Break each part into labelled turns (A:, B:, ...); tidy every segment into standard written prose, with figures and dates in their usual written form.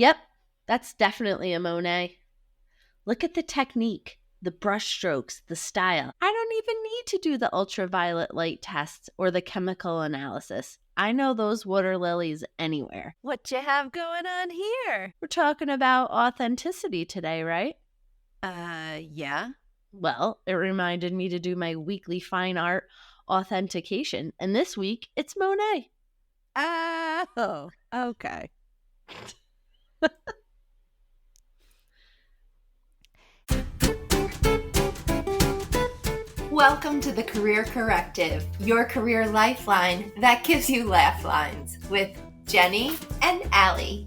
A: Yep, that's definitely a Monet. Look at the technique, the brush strokes, the style. I don't even need to do the ultraviolet light tests or the chemical analysis. I know those water lilies anywhere.
B: What you have going on here?
A: We're talking about authenticity today, right?
B: Yeah.
A: Well, it reminded me to do my weekly fine art authentication. And this week, it's Monet.
B: Oh, okay. Welcome to the Career Corrective, your career lifeline that gives you laugh lines with Jenny and Allie.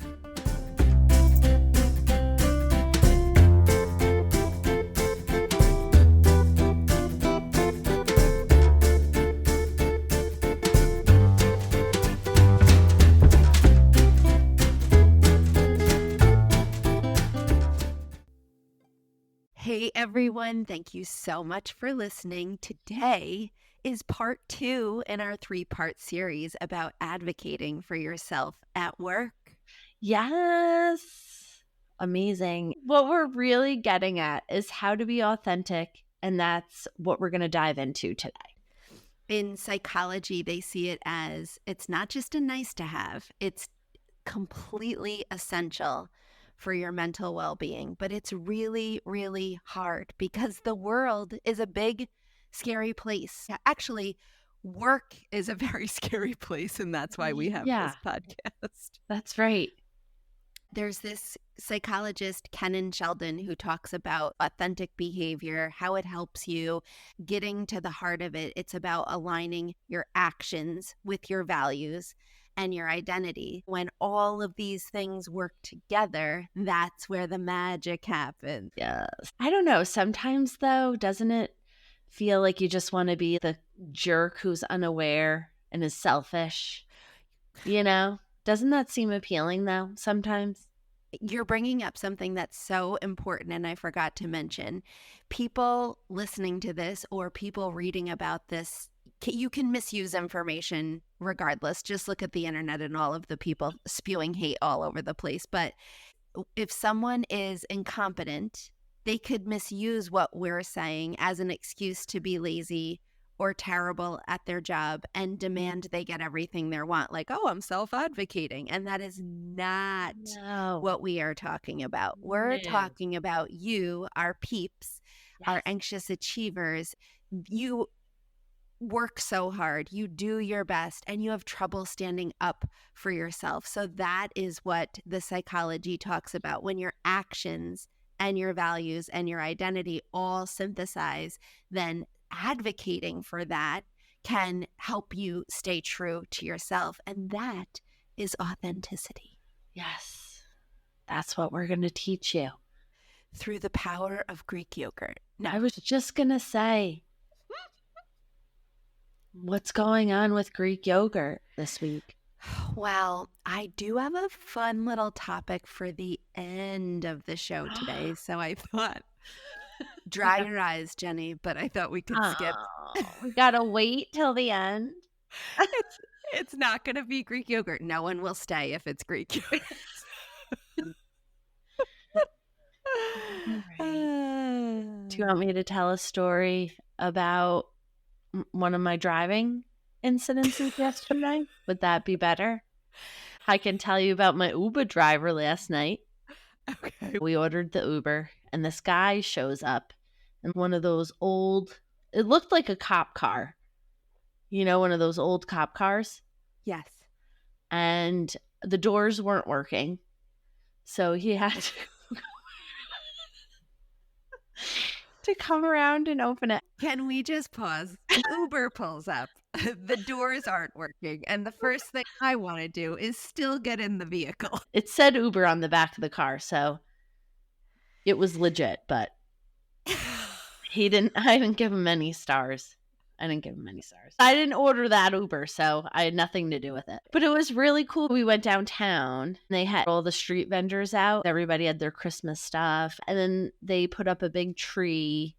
B: Hey everyone, thank you so much for listening. Today is part 2 in our 3-part series about advocating for yourself at work.
A: Yes. Amazing. What we're really getting at is how to be authentic. And that's what we're going to dive into today.
B: In psychology, they see it as it's not just a nice to have, it's completely essential for your mental well-being, but it's really, really hard because the world is a big, scary place. Actually, work is a very scary place, and that's why we have this podcast.
A: That's right.
B: There's this psychologist, Kenan Sheldon, who talks about authentic behavior, how it helps you getting to the heart of it. It's about aligning your actions with your values and your identity. When all of these things work together, that's where the magic happens.
A: Yes. I don't know. Sometimes, though, doesn't it feel like you just want to be the jerk who's unaware and is selfish? You know? Doesn't that seem appealing, though, sometimes?
B: You're bringing up something that's so important, and I forgot to mention. People listening to this or people reading about this, you can misuse information regardless. Just look at the internet and all of the people spewing hate all over the place. But if someone is incompetent, they could misuse what we're saying as an excuse to be lazy or terrible at their job and demand they get everything they want. Like, oh, I'm self-advocating. And that is not what we are talking about. We're talking about you, our peeps, our anxious achievers. You work so hard, you do your best, and you have trouble standing up for yourself. So that is what the psychology talks about. When your actions and your values and your identity all synthesize, then advocating for that can help you stay true to yourself. And that is authenticity.
A: Yes. That's what we're going to teach you.
B: Through the power of Greek yogurt. No.
A: I was just going to say, what's going on with Greek yogurt this week?
B: Well, I do have a fun little topic for the end of the show today. So I thought, dry your eyes, Jenny, but I thought we could skip.
A: We got to wait till the end.
B: It's not going to be Greek yogurt. No one will stay if it's Greek yogurt.
A: Do you want me to tell a story about one of my driving incidences yesterday? Would that be better? I can tell you about my Uber driver last night.
B: Okay.
A: We ordered the Uber, and this guy shows up in one of those old, it looked like a cop car. You know, one of those old cop cars?
B: Yes.
A: And the doors weren't working. So he had to come around and open it.
B: Can we just pause? Uber pulls up. The doors aren't working. And the first thing I want to do is still get in the vehicle.
A: It said Uber on the back of the car, so it was legit, but I didn't give him any stars. I didn't order that Uber, so I had nothing to do with it. But it was really cool. We went downtown, and they had all the street vendors out. Everybody had their Christmas stuff. And then they put up a big tree,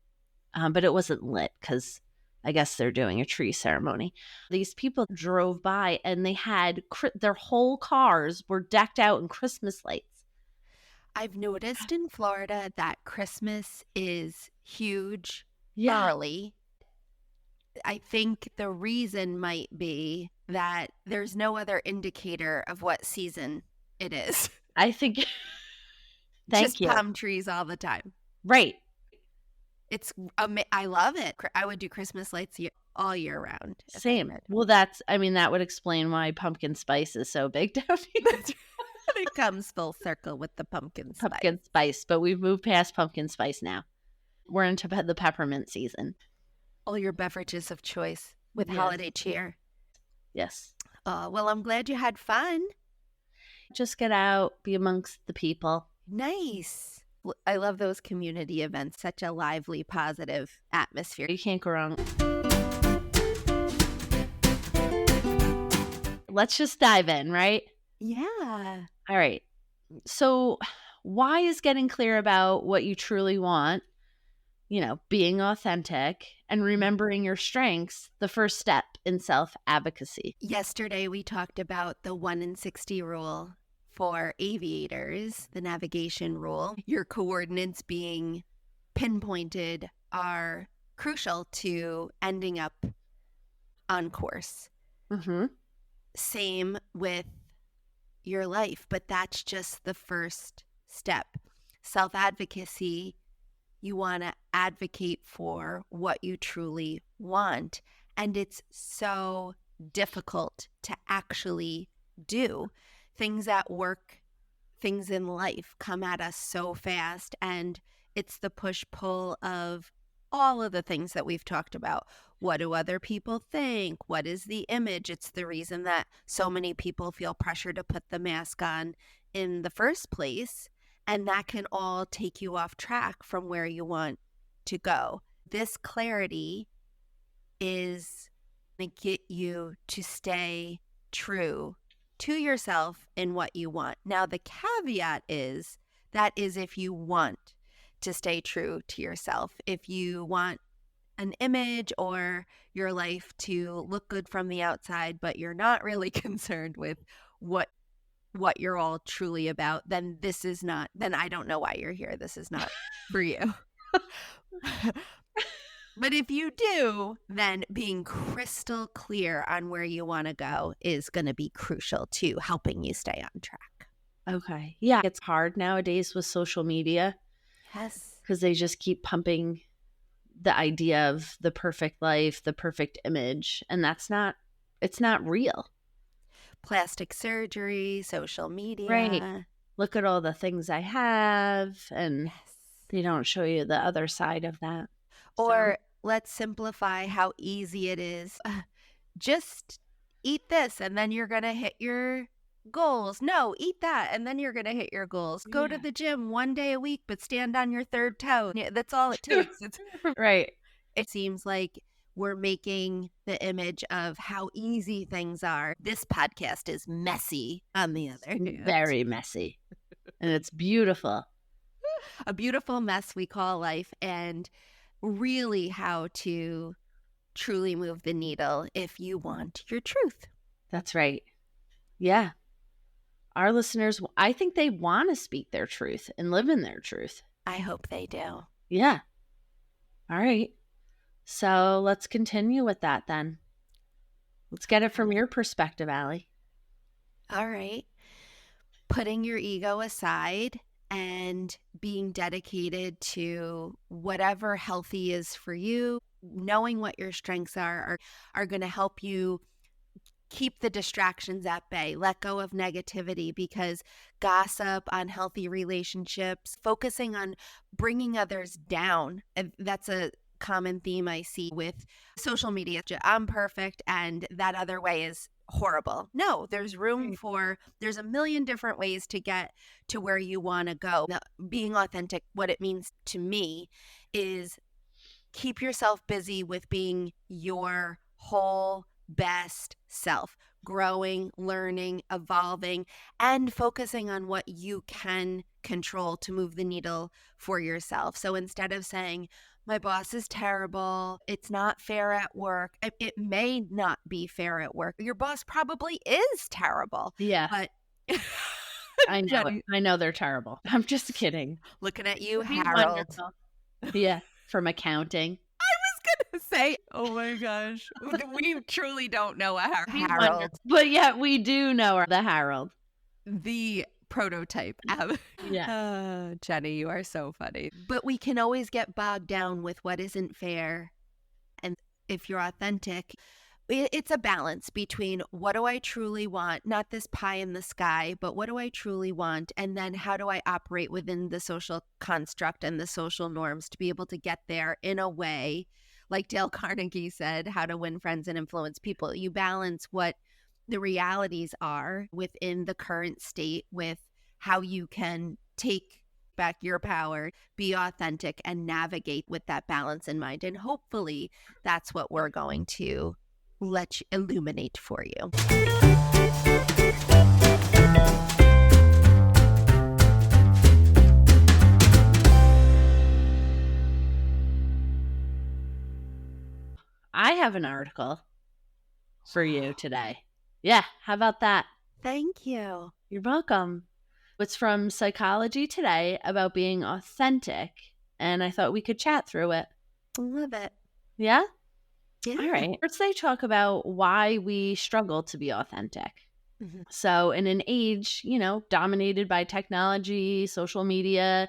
A: but it wasn't lit because I guess they're doing a tree ceremony. These people drove by, and they had their whole cars were decked out in Christmas lights.
B: I've noticed in Florida that Christmas is huge
A: Yeah,
B: early. I think the reason might be that there's no other indicator of what season it is.
A: I think thank
B: Just
A: you.
B: palm trees all the time.
A: Right.
B: I love it. I would do Christmas lights all year round if I
A: Same.
B: could.
A: Well, I mean, that would explain why pumpkin spice is so big down here.
B: That's it comes full circle with the pumpkin spice.
A: Pumpkin spice, but we've moved past pumpkin spice now. We're into the peppermint season.
B: All your beverages of choice with
A: Yes.
B: holiday cheer.
A: Yes.
B: Well, I'm glad you had fun.
A: Just get out, be amongst the people.
B: Nice. I love those community events. Such a lively, positive atmosphere.
A: You can't go wrong. Let's just dive in, right?
B: Yeah.
A: All right. So, why is getting clear about what you truly want, being authentic and remembering your strengths the first step in self advocacy?
B: Yesterday, we talked about the 1 in 60 rule for aviators, the navigation rule. Your coordinates being pinpointed are crucial to ending up on course.
A: Mm-hmm.
B: Same with your life, but that's just the first step. Self advocacy, you want to advocate for what you truly want. And it's so difficult to actually do. Things at work, things in life come at us so fast. And it's the push pull of all of the things that we've talked about. What do other people think? What is the image? It's the reason that so many people feel pressure to put the mask on in the first place. And that can all take you off track from where you want to go. This clarity is going to get you to stay true to yourself in what you want. Now, the caveat is that is if you want to stay true to yourself. If you want an image or your life to look good from the outside, but you're not really concerned with what you're all truly about, then then I don't know why you're here. This is not for you. But if you do, then being crystal clear on where you want to go is going to be crucial to helping you stay on track.
A: Okay. Yeah. It's hard nowadays with social media
B: Yes.
A: because they just keep pumping the idea of the perfect life, the perfect image. And it's not real.
B: Plastic surgery, social media.
A: Right. Look at all the things I have. And
B: Yes.
A: they don't show you the other side of that.
B: Or let's simplify how easy it is. Just eat this and then you're going to hit your goals. No, eat that and then you're going to hit your goals. Go to
A: Yeah.
B: the gym 1 day a week, but stand on your third toe. Yeah, that's all it takes.
A: Right.
B: It seems like we're making the image of how easy things are. This podcast is messy on the other hand.
A: Very messy. And it's beautiful.
B: A beautiful mess we call life, and really how to truly move the needle if you want your truth.
A: That's right. Yeah. Our listeners, I think they want to speak their truth and live in their truth.
B: I hope they do.
A: Yeah. All right. So let's continue with that then. Let's get it from your perspective, Allie.
B: All right. Putting your ego aside and being dedicated to whatever healthy is for you, knowing what your strengths are going to help you keep the distractions at bay, let go of negativity, because gossip, unhealthy relationships, focusing on bringing others down. That's a common theme I see with social media. I'm perfect and that other way is horrible. No, there's room there's a million different ways to get to where you want to go. Now, being authentic, what it means to me is keep yourself busy with being your whole best self, growing, learning, evolving, and focusing on what you can control to move the needle for yourself. So instead of saying, my boss is terrible, it's not fair at work, it may not be fair at work. Your boss probably is terrible.
A: Yeah.
B: But
A: I know it.
B: Jenny,
A: I know they're terrible. I'm just kidding.
B: looking at you,
A: It'd be
B: Harold.
A: wonderful. Yeah, from accounting.
B: Gonna say, oh my gosh, we truly don't know a
A: It'd be wonderful.
B: Harold,
A: But yet we do know the Harold.
B: the prototype.
A: Yeah.
B: Jenny, you are so funny. But we can always get bogged down with what isn't fair. And if you're authentic, it's a balance between what do I truly want, not this pie in the sky, but what do I truly want? And then how do I operate within the social construct and the social norms to be able to get there in a way, like Dale Carnegie said, how to win friends and influence people. You balance what the realities are within the current state with how you can take back your power, be authentic, and navigate with that balance in mind. And hopefully that's what we're going to let you illuminate for you.
A: I have an article for you today. Yeah, how about that?
B: Thank you.
A: You're welcome. It's from Psychology Today about being authentic, and I thought we could chat through it.
B: Love it.
A: Yeah?
B: Yeah.
A: All right. First, they talk about why we struggle to be authentic.
B: Mm-hmm.
A: So, in an age, dominated by technology, social media,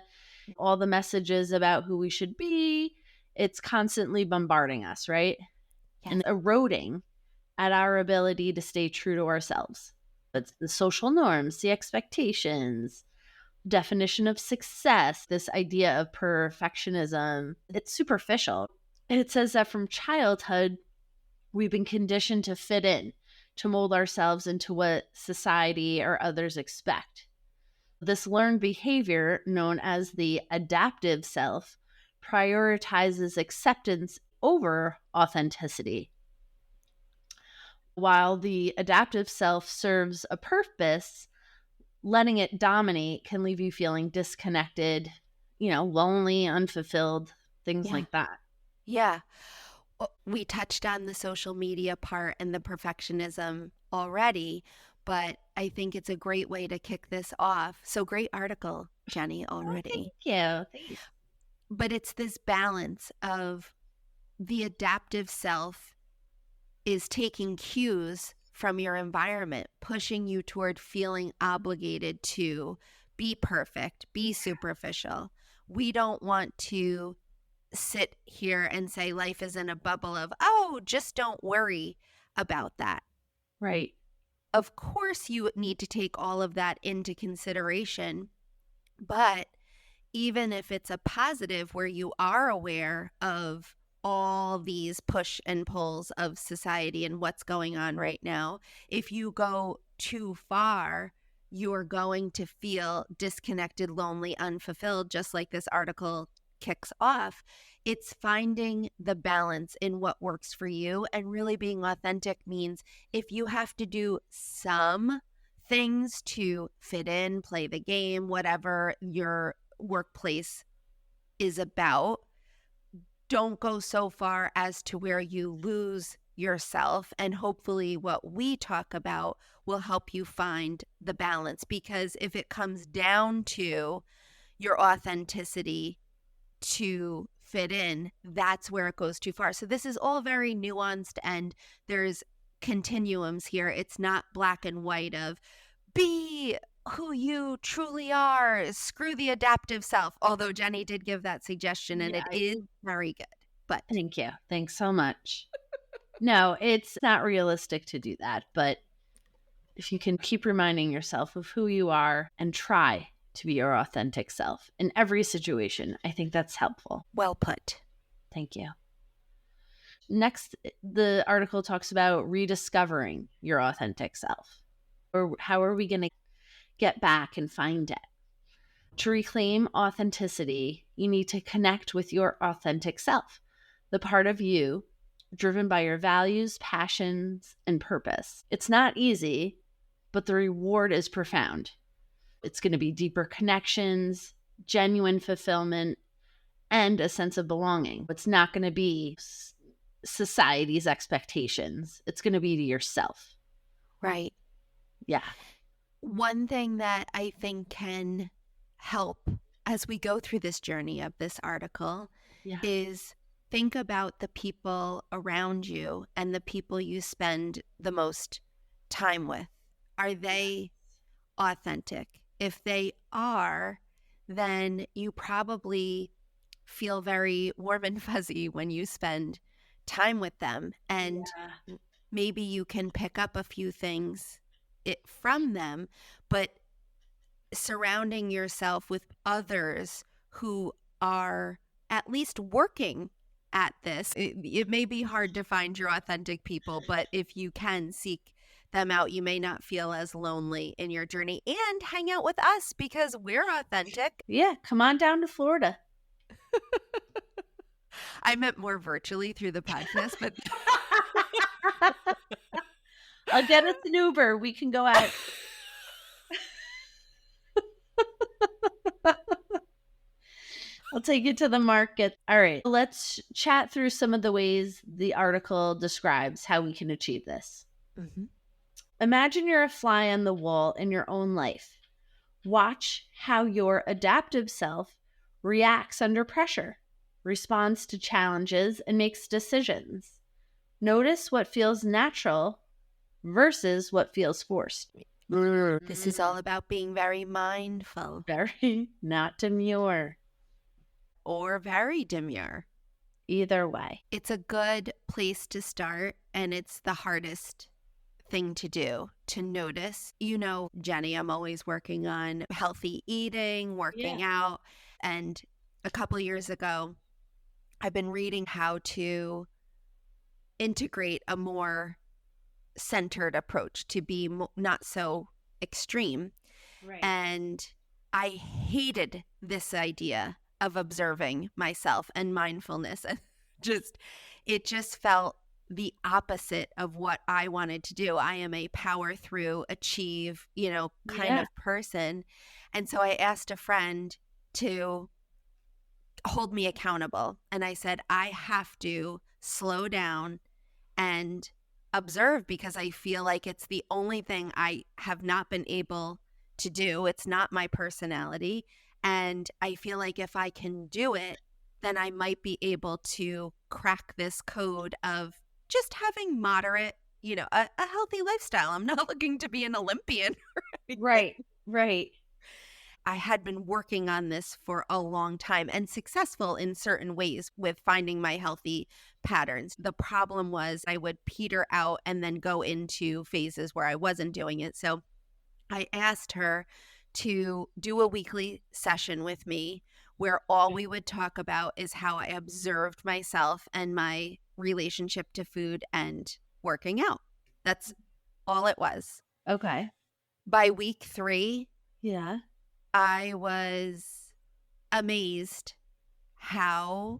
A: all the messages about who we should be, it's constantly bombarding us, right?
B: Yes.
A: And eroding at our ability to stay true to ourselves. It's the social norms, the expectations, definition of success, this idea of perfectionism. It's superficial. It says that from childhood, we've been conditioned to fit in, to mold ourselves into what society or others expect. This learned behavior, known as the adaptive self, prioritizes acceptance over authenticity. While the adaptive self serves a purpose, letting it dominate can leave you feeling disconnected, lonely, unfulfilled, things like that.
B: Yeah. We touched on the social media part and the perfectionism already, but I think it's a great way to kick this off. So great article, Jenny, already.
A: Thank you.
B: But it's this balance of the adaptive self is taking cues from your environment, pushing you toward feeling obligated to be perfect, be superficial. We don't want to sit here and say life is in a bubble of, oh, just don't worry about that.
A: Right.
B: Of course, you need to take all of that into consideration. But even if it's a positive where you are aware of all these push and pulls of society and what's going on right now, if you go too far, you're going to feel disconnected, lonely, unfulfilled, just like this article kicks off. It's finding the balance in what works for you, and really being authentic means if you have to do some things to fit in, play the game, whatever your workplace is about, don't go so far as to where you lose yourself. And hopefully what we talk about will help you find the balance, because if it comes down to your authenticity to fit in, that's where it goes too far. So this is all very nuanced, and there's continuums here. It's not black and white of be who you truly are, screw the adaptive self, although Jenny did give that suggestion, and it is very good. But
A: thank you. Thanks so much. No, it's not realistic to do that, but if you can keep reminding yourself of who you are and try to be your authentic self in every situation, I think that's helpful.
B: Well put.
A: Thank you. Next, the article talks about rediscovering your authentic self. Or how are we going to get back and find it? To reclaim authenticity, you need to connect with your authentic self, the part of you driven by your values, passions, and purpose. It's not easy, but the reward is profound. It's going to be deeper connections, genuine fulfillment, and a sense of belonging. It's not going to be society's expectations. It's going to be to yourself.
B: Right.
A: Yeah.
B: One thing that I think can help as we go through this journey of this article
A: Yeah.
B: is think about the people around you and the people you spend the most time with. Are they authentic? If they are, then you probably feel very warm and fuzzy when you spend time with them. And
A: Yeah.
B: maybe you can pick up a few things from them, but surrounding yourself with others who are at least working at this. It may be hard to find your authentic people, but if you can seek them out, you may not feel as lonely in your journey, and hang out with us because we're authentic.
A: Yeah. Come on down to Florida.
B: I meant more virtually through the podcast, but
A: I'll get us an Uber. We can go out. I'll take you to the market. All right. Let's chat through some of the ways the article describes how we can achieve this.
B: Mhm.
A: Imagine you're a fly on the wall in your own life. Watch how your adaptive self reacts under pressure, responds to challenges, and makes decisions. Notice what feels natural versus what feels forced.
B: This is all about being very mindful
A: Very not demure.
B: or very demure.
A: Either way.
B: It's a good place to start, and it's the hardest thing to do, to notice. You know, Jenny, I'm always working on healthy eating, working out. And a couple years ago, I've been reading how to integrate a more centered approach, to be not so extreme.
A: Right.
B: And I hated this idea of observing myself and mindfulness. And it just felt the opposite of what I wanted to do. I am a power through, achieve, kind of person. And so I asked a friend to hold me accountable. And I said, I have to slow down and observe, because I feel like it's the only thing I have not been able to do. It's not my personality. And I feel like if I can do it, then I might be able to crack this code of just having moderate, a healthy lifestyle. I'm not looking to be an Olympian.
A: Right.
B: I had been working on this for a long time and successful in certain ways with finding my healthy patterns. The problem was I would peter out and then go into phases where I wasn't doing it. So I asked her to do a weekly session with me where all we would talk about is how I observed myself and my relationship to food and working out. That's all it was.
A: Okay.
B: By week 3,
A: Yeah.
B: I was amazed how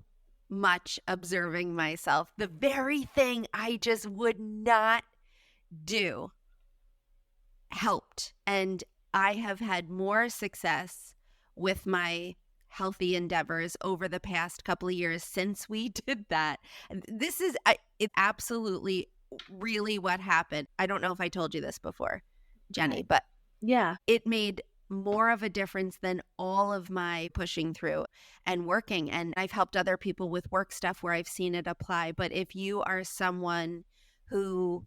B: much observing myself, the very thing I just would not do, helped. And I have had more success with my healthy endeavors over the past couple of years since we did that. And this is it absolutely really what happened. I don't know if I told you this before, Jenny, but
A: Yeah.
B: it made more of a difference than all of my pushing through and working. And I've helped other people with work stuff where I've seen it apply. But if you are someone who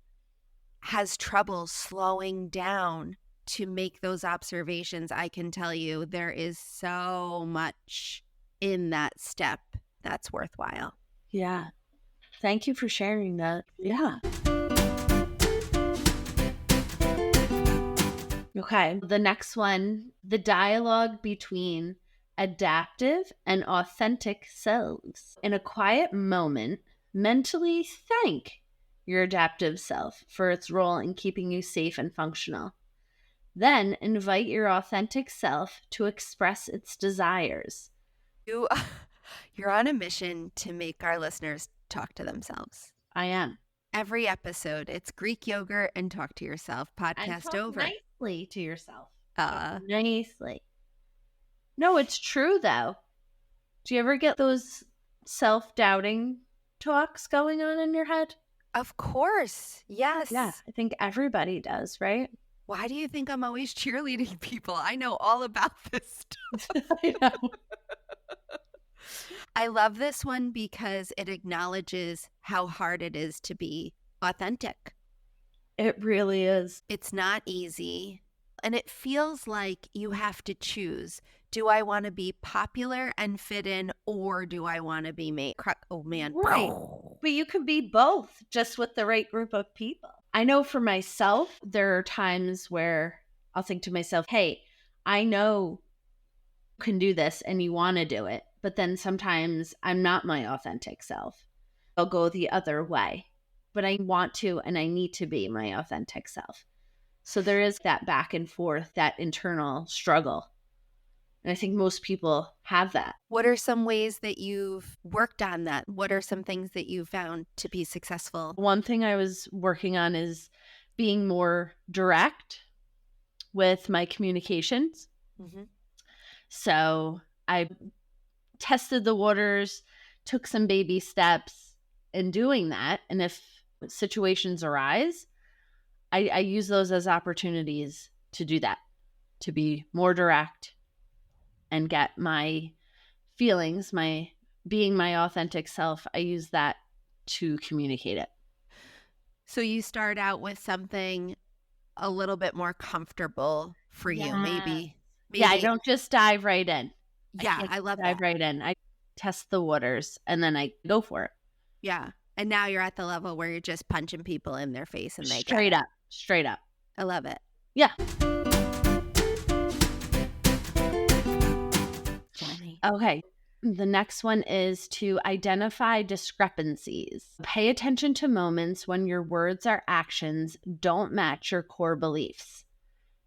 B: has trouble slowing down to make those observations, I can tell you there is so much in that step that's worthwhile.
A: Yeah. Thank you for sharing that. Yeah. Okay. The next one, the dialogue between adaptive and authentic selves. In a quiet moment, mentally thank your adaptive self for its role in keeping you safe and functional. Then invite your authentic self to express its desires.
B: You're on a mission to make our listeners talk to themselves.
A: I am.
B: Every episode, it's Greek yogurt and talk to yourself. Podcast
A: talk
B: over.
A: Nicely to yourself. Nicely. No, it's true though. Do you ever get those self-doubting talks going on in your head?
B: Of course. Yes.
A: Yeah, I think everybody does, right?
B: Why do you think I'm always cheerleading people? I know all about this stuff.
A: I know.
B: I love this one because it acknowledges how hard it is to be authentic.
A: It really is.
B: It's not easy. And it feels like you have to choose. Do I want to be popular and fit in, or do I want to be me? Oh, man.
A: Right. But you can be both just with the right group of people. I know for myself, there are times where I'll think to myself, hey, I know you can do this and you want to do it. But then sometimes I'm not my authentic self. I'll go the other way. But I want to and I need to be my authentic self. So there is that back and forth, that internal struggle. And I think most people have that.
B: What are some ways that you've worked on that? What are some things that you found to be successful?
A: One thing I was working on is being more direct with my communications.
B: Mm-hmm.
A: So I tested the waters, took some baby steps in doing that. And if situations arise, I use those as opportunities to do that, to be more direct and get my feelings, my being my authentic self. I use that to communicate it.
B: So you start out with something a little bit more comfortable for you, maybe.
A: Yeah, I don't just dive right in.
B: Yeah, I love
A: Dive
B: that.
A: right in. I test the waters and then I go for it.
B: Yeah. And now you're at the level where you're just punching people in their face and they get
A: Straight
B: it.
A: up. Straight up.
B: I love it.
A: Yeah.
B: Jenny.
A: Okay. The next one is to identify discrepancies. Pay attention to moments when your words or actions don't match your core beliefs.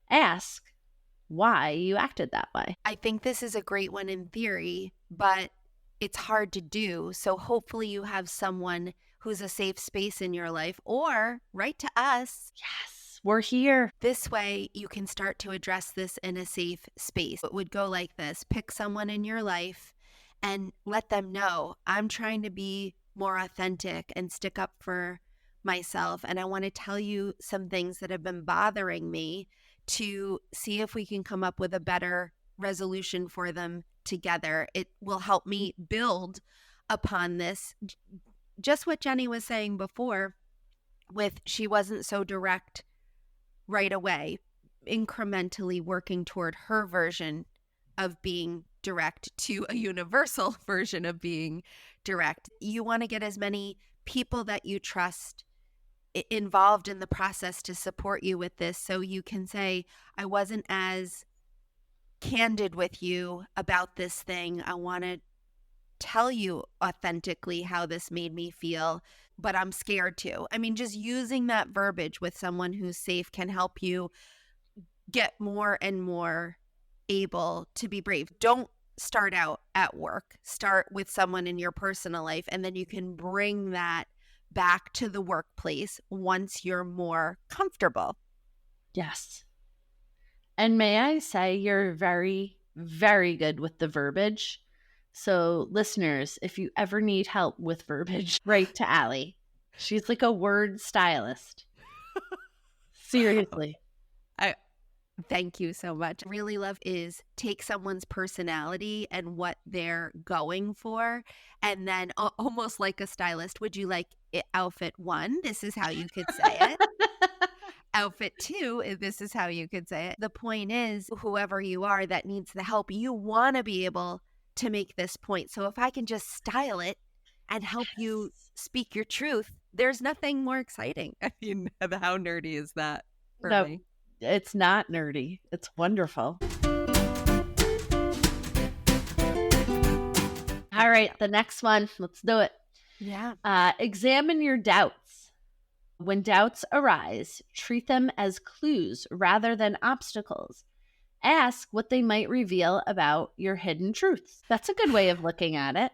A: Ask why you acted that way.
B: I think this is a great one in theory, but it's hard to do. So hopefully you have someone who's a safe space in your life, or write to us.
A: Yes, we're here.
B: This way you can start to address this in a safe space. It would go like this: pick someone in your life and let them know, I'm trying to be more authentic and stick up for myself. And I want to tell you some things that have been bothering me, to see if we can come up with a better resolution for them together. It will help me build upon this. Just what Jenny was saying before, with she wasn't so direct right away, incrementally working toward her version of being direct to a universal version of being direct. You want to get as many people that you trust involved in the process to support you with this, so you can say, I wasn't as candid with you about this thing. I want to tell you authentically how this made me feel, but I'm scared to. I mean, just using that verbiage with someone who's safe can help you get more and more able to be brave. Don't start out at work. Start with someone in your personal life, and then you can bring that back to the workplace once you're more comfortable.
A: Yes. And may I say, you're very, very good with the verbiage. So, listeners, if you ever need help with verbiage, write to Allie. She's like a word stylist. Seriously.
B: Thank you so much. Really love is take someone's personality and what they're going for, and then almost like a stylist, would you like outfit 1? This is how you could say it. Outfit 2, this is how you could say it. The point is, whoever you are that needs the help, you want to be able to make this point. So if I can just style it and help you speak your truth, there's nothing more exciting. I mean, how nerdy is that for me?
A: It's not nerdy. It's wonderful. All right, the next one. Let's do it.
B: Yeah.
A: Examine your doubts. When doubts arise, treat them as clues rather than obstacles. Ask what they might reveal about your hidden truths. That's a good way of looking at it.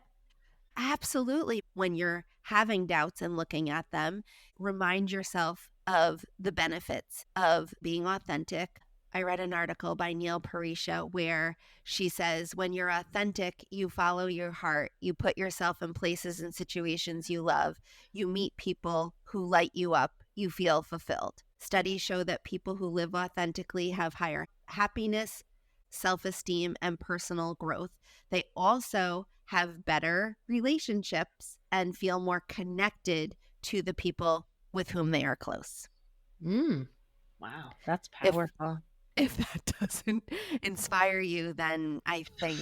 B: Absolutely. When you're having doubts and looking at them, remind yourself of the benefits of being authentic. I read an article by Neil Parisha where she says, when you're authentic, you follow your heart. You put yourself in places and situations you love. You meet people who light you up. You feel fulfilled. Studies show that people who live authentically have higher happiness, self-esteem, and personal growth. They also have better relationships and feel more connected to the people with whom they are close.
A: Mm. Wow, that's
B: If
A: powerful.
B: if that doesn't inspire you, then I think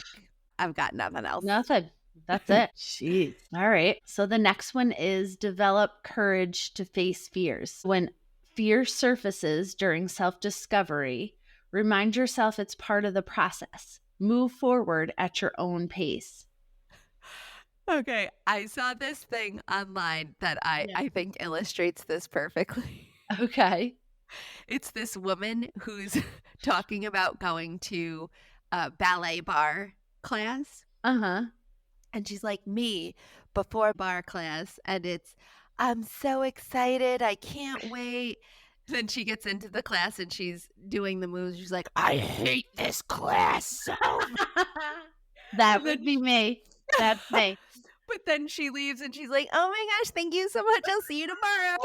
B: I've got nothing else.
A: Nothing. That's it. Jeez. All right. So the next one is develop courage to face fears. When fear surfaces during self discovery, remind yourself it's part of the process. Move forward at your own pace.
B: Okay, I saw this thing online that
A: Yeah.
B: I think illustrates this perfectly.
A: Okay.
B: It's this woman who's talking about going to a ballet bar class,
A: Uh huh.
B: and she's like me before bar class, and it's, I'm so excited, I can't wait. Then she gets into the class and she's doing the moves. She's like, I hate this class so much.
A: That
B: And then
A: would be me. That's me.
B: but then she leaves and she's like, oh my gosh, thank you so much. I'll see you tomorrow.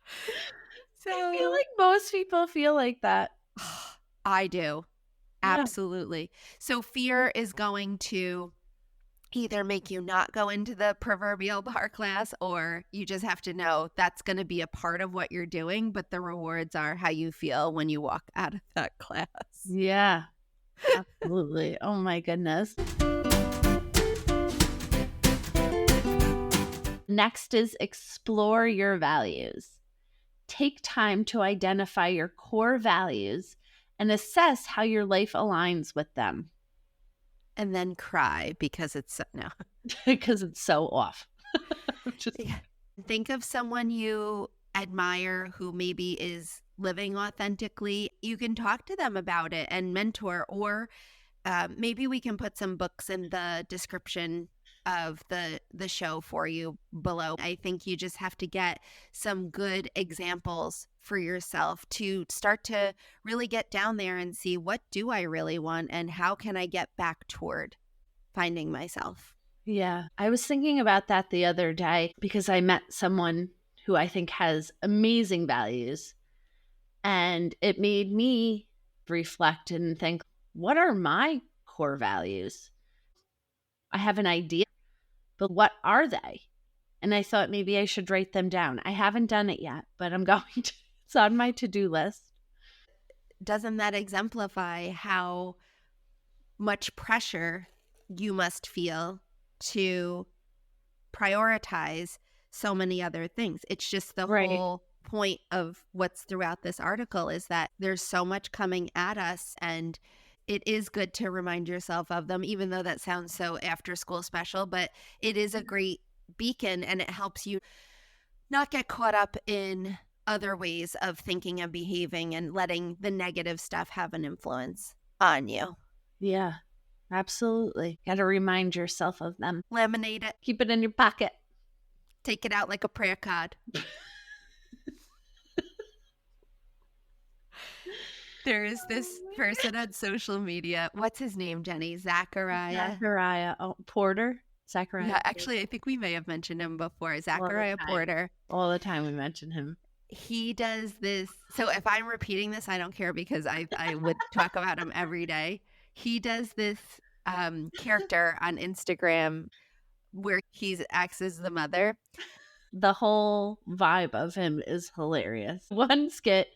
A: I feel
B: So
A: like most people feel like that.
B: I do.
A: Yeah.
B: Absolutely. So fear is going to either make you not go into the proverbial bar class, or you just have to know that's going to be a part of what you're doing, but the rewards are how you feel when you walk out of that class.
A: Yeah. Absolutely. Oh my goodness. Next is explore your values. Take time to identify your core values and assess how your life aligns with them
B: And then cry because it's no.
A: because it's so off. Just
B: Yeah. Think of someone you admire who maybe is living authentically. You can talk to them about it and mentor, or maybe we can put some books in the description of the show for you below. I think you just have to get some good examples for yourself to start to really get down there and see, what do I really want and how can I get back toward finding myself.
A: yeah. I was thinking about that the other day because I met someone who I think has amazing values. And it made me reflect and think, what are my core values? I have an idea, but what are they? And I thought maybe I should write them down. I haven't done it yet, but I'm going to. It's on my to do list.
B: Doesn't that exemplify how much pressure you must feel to prioritize so many other things? It's just the
A: Right.
B: whole point of what's throughout this article is that there's so much coming at us, and it is good to remind yourself of them, even though that sounds so after school special, but it is a great beacon and it helps you not get caught up in other ways of thinking and behaving and letting the negative stuff have an influence on you.
A: Yeah, absolutely. Got to remind yourself of them.
B: Laminate it,
A: Keep it in your pocket.
B: take it out like a prayer card. There is this person on social media. What's his name, Jenny? Zachariah.
A: Zachariah Porter. Zachariah.
B: Yeah, actually, I think we may have mentioned him before. Zachariah Porter.
A: All the time we mention him.
B: He does this. So if I'm repeating this, I don't care because I would talk about him every day. He does this character on Instagram where he acts as the mother.
A: The whole vibe of him is hilarious. One skit,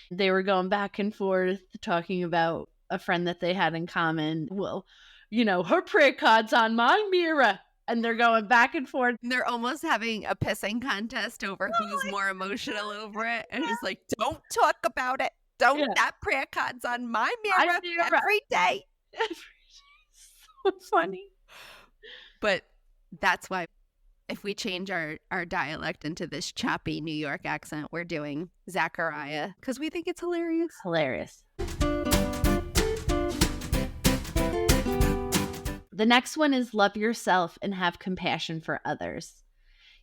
A: they were going back and forth talking about a friend that they had in common. Well, her prayer card's on my mirror. And they're going back and forth.
B: And they're almost having a pissing contest over who's more emotional over it. And it's like, don't talk about it. Don't.
A: Yeah.
B: That prayer card's on my mirror every day.
A: So funny.
B: But that's why if we change our dialect into this choppy New York accent, we're doing Zachariah because we think it's hilarious.
A: Hilarious. The next one is love yourself and have compassion for others.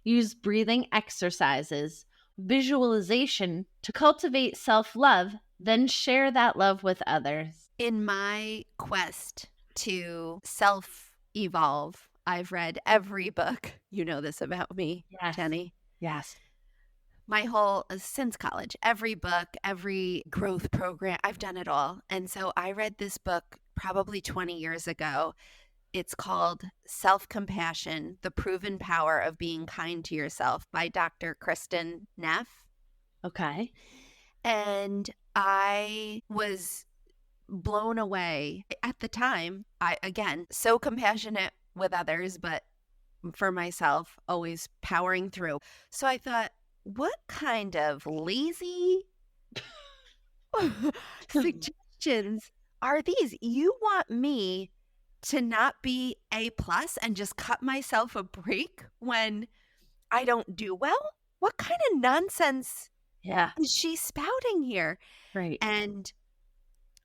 A: Use breathing exercises, visualization to cultivate self-love, then share that love with others.
B: In my quest to self-evolve, I've read every book. You know this about me,
A: Yes.
B: Jenny.
A: Yes.
B: my whole since college, every book, every growth program, I've done it all. And so I read this book probably 20 years ago. It's called Self-Compassion: The Proven Power of Being Kind to Yourself by Dr. Kristen Neff.
A: Okay.
B: And I was blown away at the time. I, again, so compassionate with others, but for myself, always powering through. So I thought, what kind of lazy suggestions are these? You want me to not be A plus and just cut myself a break when I don't do well? What kind of nonsense
A: Yeah.
B: is she spouting here?
A: Right.
B: And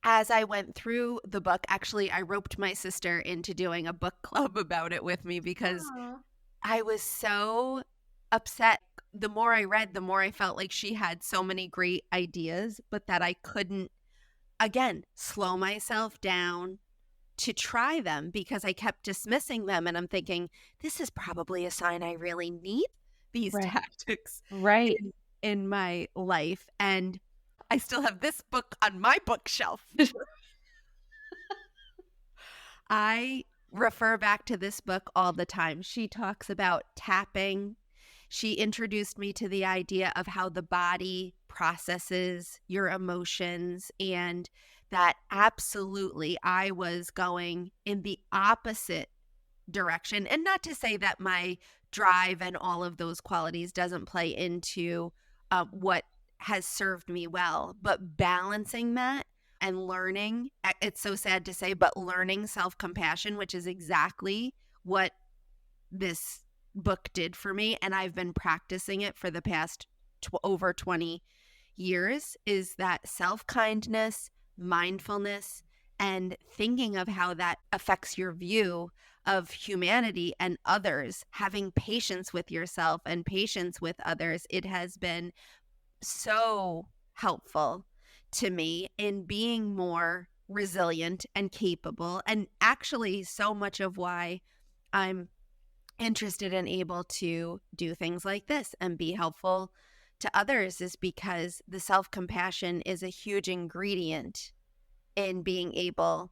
B: as I went through the book, actually, I roped my sister into doing a book club about it with me because
A: Aw.
B: I was so upset. The more I read, the more I felt like she had so many great ideas, but that I couldn't, again, slow myself down to try them because I kept dismissing them. And I'm thinking, this is probably a sign I really need these
A: Right.
B: tactics
A: Right.
B: in my life. And I still have this book on my bookshelf. I refer back to this book all the time. She talks about tapping. She introduced me to the idea of how the body processes your emotions, and that absolutely I was going in the opposite direction. And not to say that my drive and all of those qualities doesn't play into what has served me well, but balancing that and learning, it's so sad to say, but learning self-compassion, which is exactly what this book did for me, and I've been practicing it for the past over 20 years, is that self-kindness, mindfulness, and thinking of how that affects your view of humanity and others, having patience with yourself and patience with others. It has been so helpful to me in being more resilient and capable, and actually so much of why I'm interested and able to do things like this and be helpful to others is because the self-compassion is a huge ingredient in being able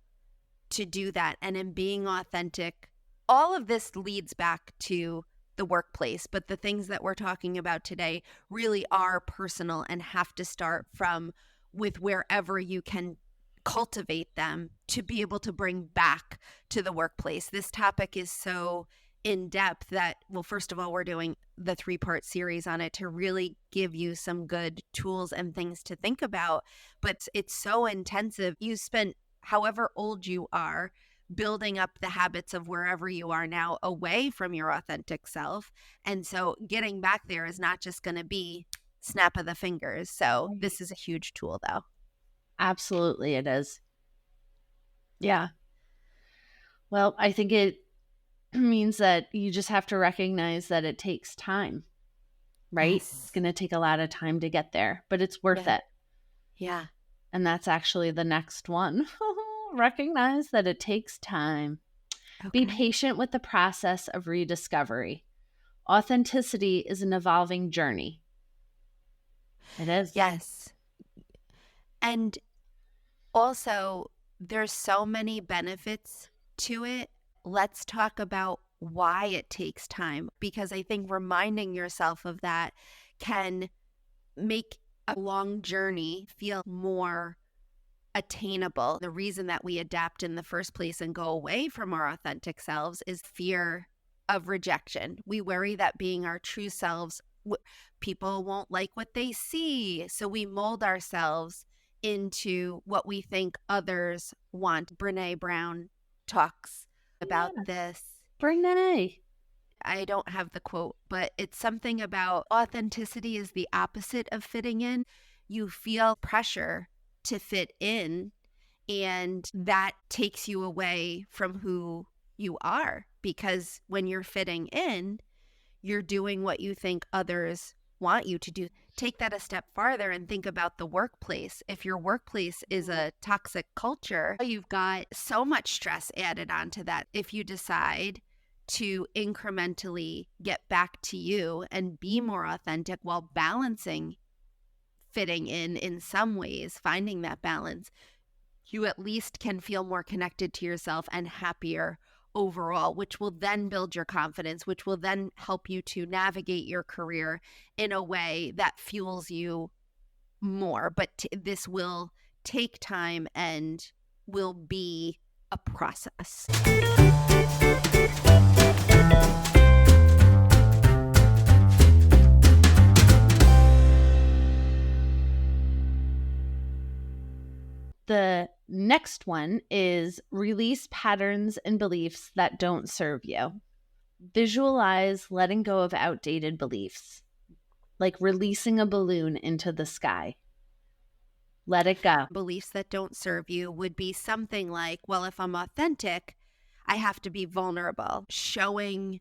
B: to do that and in being authentic. All of this leads back to the workplace, but the things that we're talking about today really are personal and have to start from with wherever you can cultivate them to be able to bring back to the workplace. This topic is so in depth that, well, first of all, we're doing the 3-part series on it to really give you some good tools and things to think about. But it's so intensive. You spent however old you are building up the habits of wherever you are now away from your authentic self. And so getting back there is not just going to be snap of the fingers. So
A: Right.
B: this is a huge tool, though.
A: Absolutely, it is. Yeah. Well, I think it means that you just have to recognize that it takes time, right? It's
B: Yes.
A: going to take a lot of time to get there, but it's worth
B: Yeah.
A: it.
B: Yeah.
A: And that's actually the next one. Recognize that it takes time. Be
B: Okay.
A: patient with the process of rediscovery. Authenticity is an evolving journey. It is.
B: Yes. And also, there's so many benefits to it. Let's talk about why it takes time, because I think reminding yourself of that can make a long journey feel more attainable. The reason that we adapt in the first place and go away from our authentic selves is fear of rejection. We worry that being our true selves, people won't like what they see. So we mold ourselves into what we think others want. Brene Brown talks about
A: Yeah.
B: this.
A: Bring that A.
B: I don't have the quote, but it's something about authenticity is the opposite of fitting in. You feel pressure to fit in, and that takes you away from who you are. Because when you're fitting in, you're doing what you think others want you to do. Take that a step farther and think about the workplace. If your workplace is a toxic culture, you've got so much stress added onto that. If you decide to incrementally get back to you and be more authentic while balancing fitting in some ways, finding that balance, you at least can feel more connected to yourself and happier overall, which will then build your confidence, which will then help you to navigate your career in a way that fuels you more. But this will take time and will be a process.
A: The next one is release patterns and beliefs that don't serve you. Visualize letting go of outdated beliefs, like releasing a balloon into the sky. Let it go.
B: Beliefs that don't serve you would be something like, well, if I'm authentic, I have to be vulnerable, showing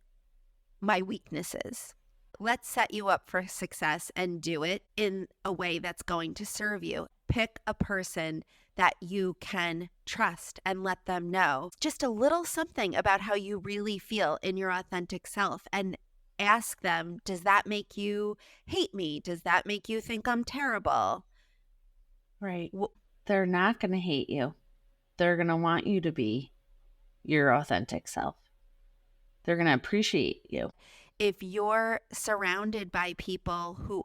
B: my weaknesses. Let's set you up for success and do it in a way that's going to serve you. Pick a person that you can trust and let them know just a little something about how you really feel in your authentic self, and ask them, does that make you hate me? Does that make you think I'm terrible?
A: Right. They're not going to hate you. They're going to want you to be your authentic self. They're going to appreciate you.
B: If you're surrounded by people who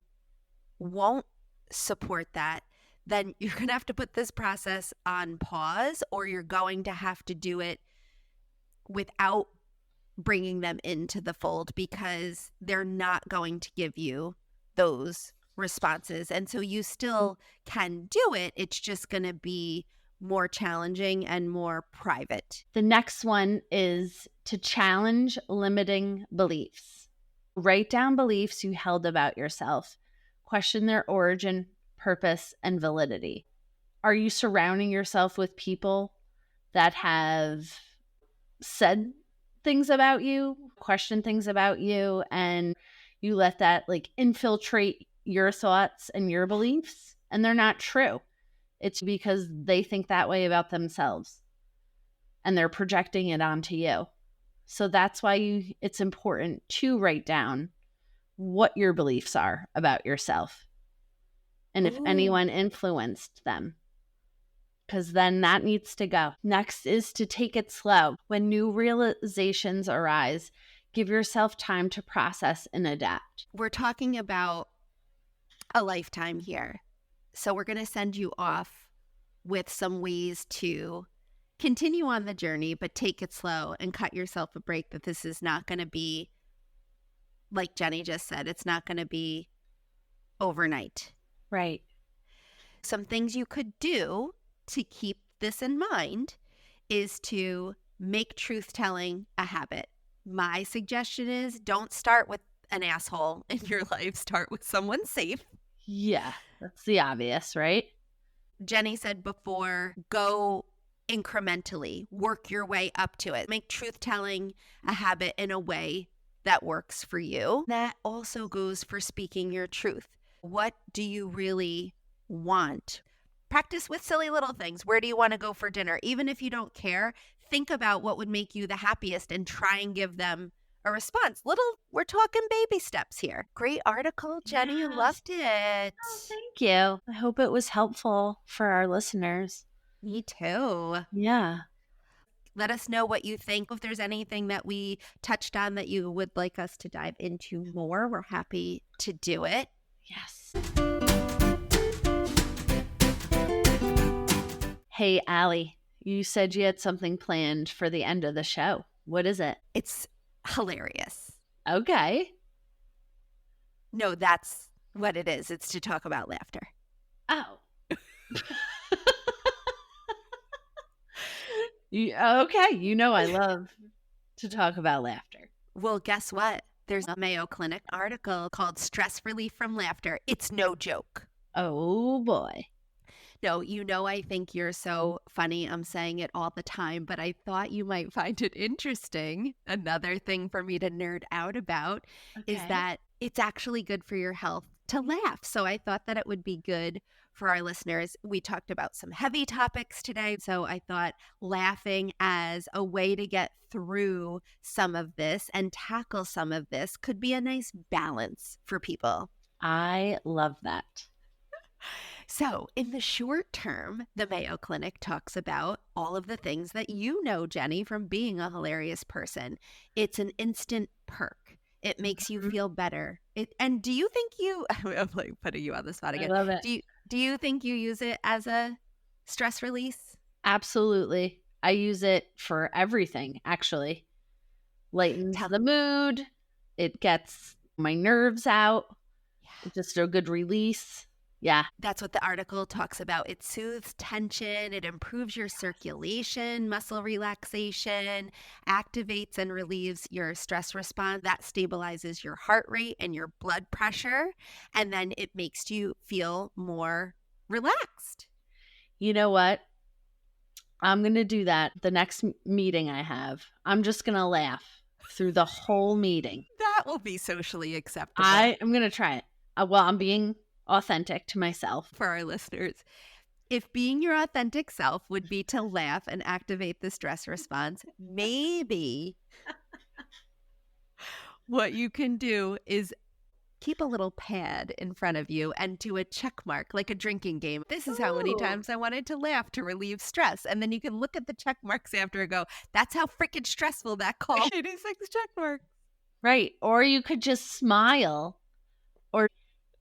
B: won't support that, then you're going to have to put this process on pause, or you're going to have to do it without bringing them into the fold, because they're not going to give you those responses. And so you still can do it. It's just going to be more challenging and more private.
A: The next one is to challenge limiting beliefs. Write down beliefs you held about yourself. Question their origin, purpose, and validity. Are you surrounding yourself with people that have said things about you, questioned things about you, and you let that infiltrate your thoughts and your beliefs, and they're not true? It's because they think that way about themselves and they're projecting it onto you. So that's why it's important to write down what your beliefs are about yourself and if anyone influenced them, because then that needs to go. Next is to take it slow. When new realizations arise, give yourself time to process and adapt.
B: We're talking about a lifetime here. So we're going to send you off with some ways to continue on the journey, but take it slow and cut yourself a break, that this is not going to be, like Jenny just said, it's not going to be overnight.
A: Right.
B: Some things you could do to keep this in mind is to make truth-telling a habit. My suggestion is, don't start with an asshole in your life. Start with someone safe.
A: Yeah, that's the obvious, right?
B: Jenny said before, go incrementally, work your way up to it. Make truth-telling a habit in a way that works for you. That also goes for speaking your truth. What do you really want? Practice with silly little things. Where do you want to go for dinner? Even if you don't care, think about what would make you the happiest and try and give them a response. We're talking baby steps here. Great article, Jenny.
A: Yes.
B: Loved it.
A: Oh, thank you. I hope it was helpful for our listeners.
B: Me too.
A: Yeah.
B: Let us know what you think. If there's anything that we touched on that you would like us to dive into more, we're happy to do it.
A: Yes. Hey, Allie, you said you had something planned for the end of the show. What is it?
B: It's hilarious.
A: Okay.
B: No, that's what it is. It's to talk about laughter.
A: Oh. Okay. You know I love to talk about laughter.
B: Well, guess what? There's a Mayo Clinic article called Stress Relief from Laughter. It's no joke.
A: Oh, boy.
B: No, I think you're so funny. I'm saying it all the time, but I thought you might find it interesting. Another thing for me to nerd out about is that it's actually good for your health to laugh. So I thought that it would be good for our listeners. We talked about some heavy topics today. So I thought laughing as a way to get through some of this and tackle some of this could be a nice balance for people.
A: I love that.
B: So, in the short term, the Mayo Clinic talks about all of the things that you know, Jenny, from being a hilarious person. It's an instant perk. It makes you feel better. And do you think you? I'm like putting you on the spot
A: I
B: again.
A: love it.
B: Do you think you use it as a stress release?
A: Absolutely. I use it for everything, actually. Lightens the mood. It gets my nerves out. It's just a good release. Yeah.
B: That's what the article talks about. It soothes tension, it improves your circulation, muscle relaxation, activates and relieves your stress response. That stabilizes your heart rate and your blood pressure. And then it makes you feel more relaxed.
A: You know what? I'm going to do that the next meeting I have. I'm just going to laugh through the whole meeting.
B: That will be socially acceptable.
A: I'm going to try it. Well, I'm being authentic to myself.
B: For our listeners, if being your authentic self would be to laugh and activate the stress response, maybe what you can do is keep a little pad in front of you and do a check mark, like a drinking game. This is how many times I wanted to laugh to relieve stress. And then you can look at the check marks after and go, that's how freaking stressful that call. 86 check marks.
A: Right. Or you could just smile or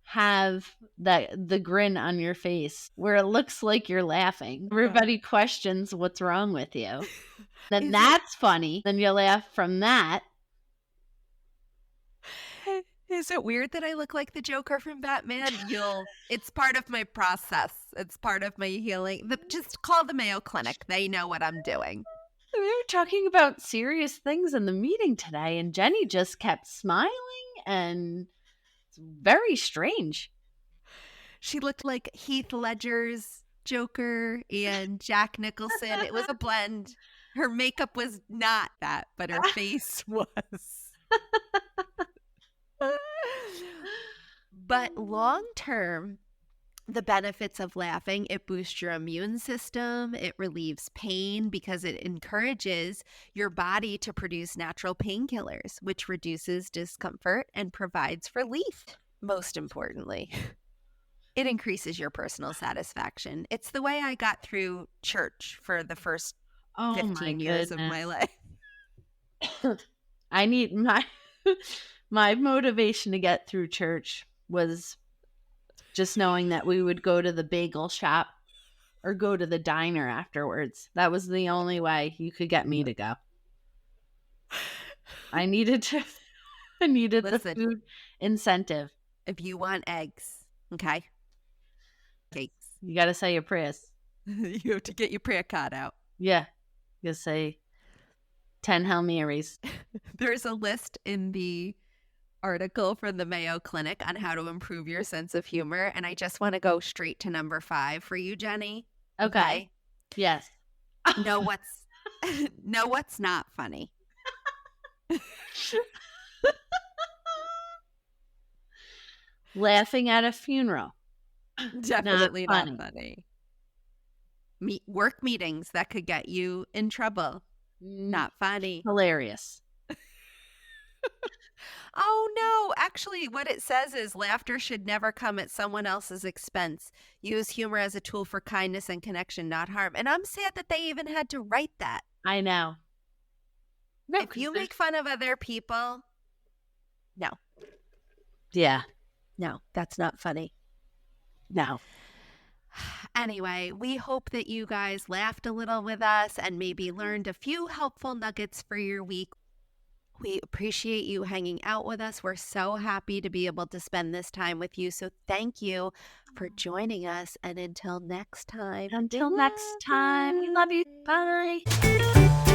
A: have the grin on your face where it looks like you're laughing. Everybody questions what's wrong with you. Then that's funny. Then you laugh from that.
B: Is it weird that I look like the Joker from Batman? It's part of my process. It's part of my healing. Just call the Mayo Clinic. They know what I'm doing.
A: We were talking about serious things in the meeting today, and Jenny just kept smiling, and it's very strange.
B: She looked like Heath Ledger's Joker and Jack Nicholson. It was a blend. Her makeup was not that, but her face was. But long term, the benefits of laughing, it boosts your immune system, it relieves pain because it encourages your body to produce natural painkillers, which reduces discomfort and provides relief. Most importantly, it increases your personal satisfaction. It's the way I got through church for the first 15 years of my life.
A: I need my motivation to get through church was just knowing that we would go to the bagel shop or go to the diner afterwards. That was the only way you could get me to go. I needed the food incentive.
B: If you want eggs, okay? Cakes.
A: You got to say your prayers.
B: You have to get your prayer card out.
A: Yeah. You say 10 Hail Marys.
B: There's a list in the article from the Mayo Clinic on how to improve your sense of humor. And I just want to go straight to number 5 for you, Jenny.
A: Okay. Yes.
B: Know what's not funny.
A: Laughing at a funeral.
B: Definitely not funny. Work meetings that could get you in trouble. Not funny.
A: Hilarious.
B: Oh, no. Actually, what it says is laughter should never come at someone else's expense. Use humor as a tool for kindness and connection, not harm. And I'm sad that they even had to write that.
A: I know. No,
B: if you make fun of other people, no.
A: Yeah.
B: No, that's not funny.
A: No.
B: Anyway, we hope that you guys laughed a little with us and maybe learned a few helpful nuggets for your week. We appreciate you hanging out with us. We're so happy to be able to spend this time with you. So thank you for joining us. And until next time.
A: Until next time, we love you. Bye.